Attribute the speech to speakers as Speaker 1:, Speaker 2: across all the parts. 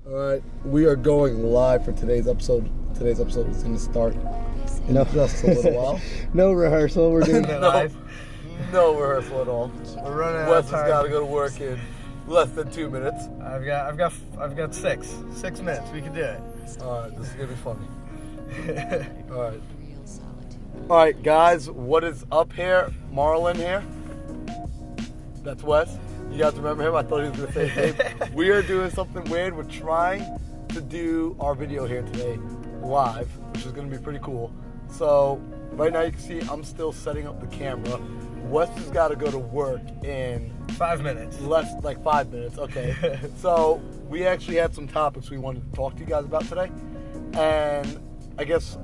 Speaker 1: All right, we are going live for today's episode. Today's episode is going to start in just a little while.
Speaker 2: No rehearsal. We're doing it live.
Speaker 1: No rehearsal at all.
Speaker 2: We're running out
Speaker 1: Wes
Speaker 2: of
Speaker 1: has
Speaker 2: time.
Speaker 1: got to go to work in less than 2 minutes.
Speaker 2: I've got 6 minutes. We can do it.
Speaker 1: All right, this is going to be funny. All right, guys, what is up here? Marlon here. That's Wes. You guys remember him? I thought he was going to say his name. We are doing something weird. We're trying to do our video here today live, which is going to be pretty cool. So right now you can see I'm still setting up the camera. Wes has got to go to work in
Speaker 2: 5 minutes.
Speaker 1: like 5 minutes. Okay. So we actually had some topics we wanted to talk to you guys about today. And I guess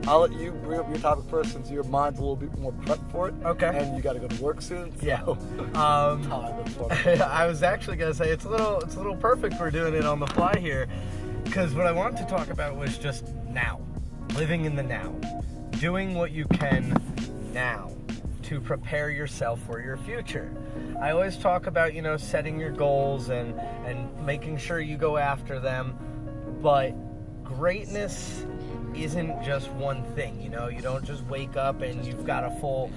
Speaker 1: I'll let you bring up your topic first since your mind's a little bit more prepped for it.
Speaker 2: Okay.
Speaker 1: And you got to go to work soon. So.
Speaker 2: Yeah.
Speaker 1: That's funny.
Speaker 2: I was actually gonna say it's a little perfect. We're doing it on the fly here, because what I wanted to talk about was just now, living in the now, doing what you can now to prepare yourself for your future. I always talk about, setting your goals and making sure you go after them, but greatness isn't just one thing. You don't just wake up and you've got a full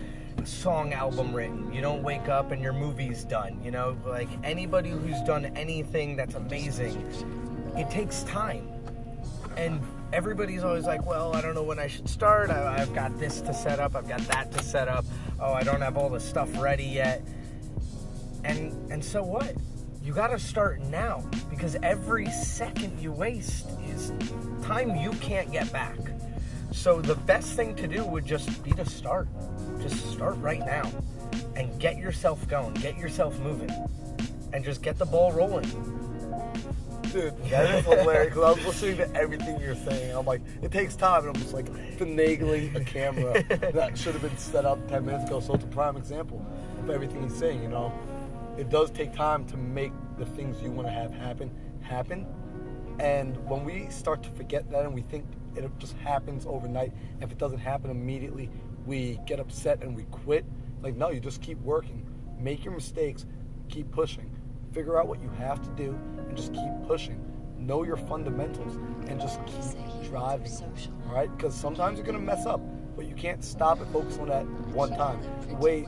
Speaker 2: song album written. You don't wake up and your movie's done. Like anybody who's done anything that's amazing, it takes time. And everybody's always like, well, I don't know when I should start. I've got this to set up. I've got that to set up. Oh, I don't have all the stuff ready yet. And so what? You got to start now, because every second you waste is time you can't get back. So the best thing to do would just be to start. Just start right now and get yourself going, get yourself moving, and just get the ball rolling.
Speaker 1: Dude, that is hilarious, because I was listening to everything you're saying. I'm like, it takes time, and I'm just like finagling a camera that should have been set up 10 minutes ago. So it's a prime example of everything he's saying, It does take time to make the things you want to have happen. And when we start to forget that and we think it just happens overnight, if it doesn't happen immediately, we get upset and we quit. Like, no, you just keep working. Make your mistakes, keep pushing. Figure out what you have to do and just keep pushing. Know your fundamentals and just keep driving. All right? Because sometimes you're going to mess up, but you can't stop and focus on that one time.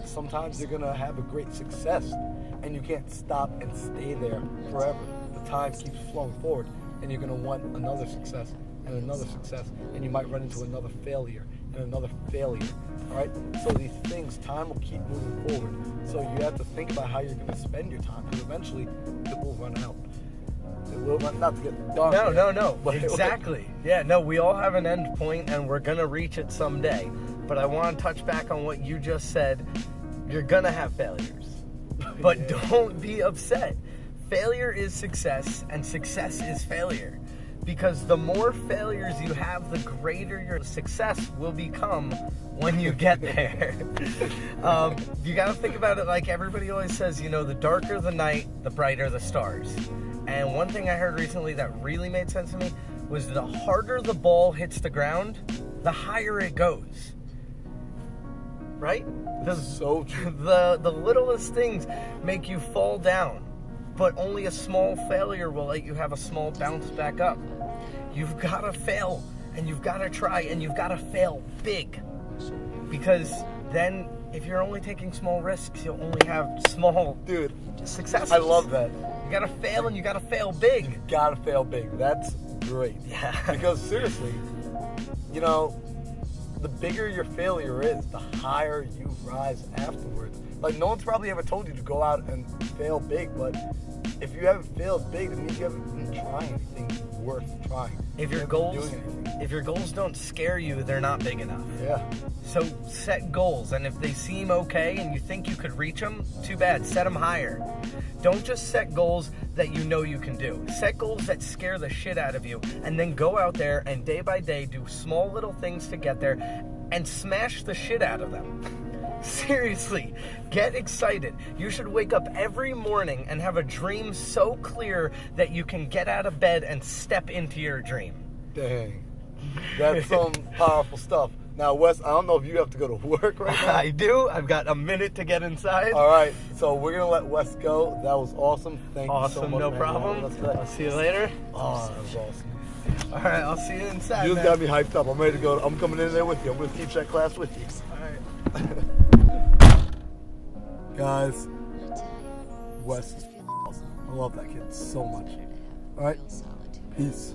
Speaker 1: Sometimes you're going to have a great success, and you can't stop and stay there forever. The time keeps flowing forward, and you're going to want another success and another success, and you might run into another failure and another failure. All right? So these things, time will keep moving forward. So you have to think about how you're going to spend your time, because eventually it will run out. It will run, not to get dark.
Speaker 2: No. Exactly. Yeah, no, we all have an end point, and we're going to reach it someday. But I want to touch back on what you just said. You're going to have failures. But don't be upset. Failure is success, and success is failure. Because the more failures you have, the greater your success will become when you get there. You got to think about it like everybody always says, the darker the night, the brighter the stars. And one thing I heard recently that really made sense to me was the harder the ball hits the ground, the higher it goes. Right?
Speaker 1: So true.
Speaker 2: The littlest things make you fall down, but only a small failure will let you have a small bounce back up. You've got to fail, and you've got to try, and you've got to fail big. Because then, if you're only taking small risks, you'll only have small successes.
Speaker 1: I love that.
Speaker 2: You got to fail, and you got to fail big.
Speaker 1: You got to fail big. That's great.
Speaker 2: Yeah.
Speaker 1: Because seriously, the bigger your failure is, the higher you rise afterwards. Like, no one's probably ever told you to go out and fail big, but if you haven't failed big, it means you haven't been trying anything worth trying.
Speaker 2: If your goals don't scare you, they're not big enough.
Speaker 1: Yeah.
Speaker 2: So set goals, and if they seem okay and you think you could reach them, too bad, set them higher. Don't just set goals that you know you can do. Set goals that scare the shit out of you, and then go out there and day by day do small little things to get there and smash the shit out of them. Seriously, get excited. You should wake up every morning and have a dream so clear that you can get out of bed and step into your dream.
Speaker 1: Dang. That's some powerful stuff. Now, Wes, I don't know if you have to go to work right now.
Speaker 2: I do. I've got a minute to get inside.
Speaker 1: All right, so we're gonna let Wes go. That was awesome. Thank you so
Speaker 2: Awesome,
Speaker 1: much.
Speaker 2: no
Speaker 1: man.
Speaker 2: problem. I'll see you later.
Speaker 1: Oh, that was awesome.
Speaker 2: All right, I'll see you inside.
Speaker 1: You just
Speaker 2: man.
Speaker 1: got me hyped up. I'm ready to go. I'm coming in there with you. I'm gonna teach that class with you.
Speaker 2: All right.
Speaker 1: Guys, Wes is awesome. I love that kid so much. All right, peace.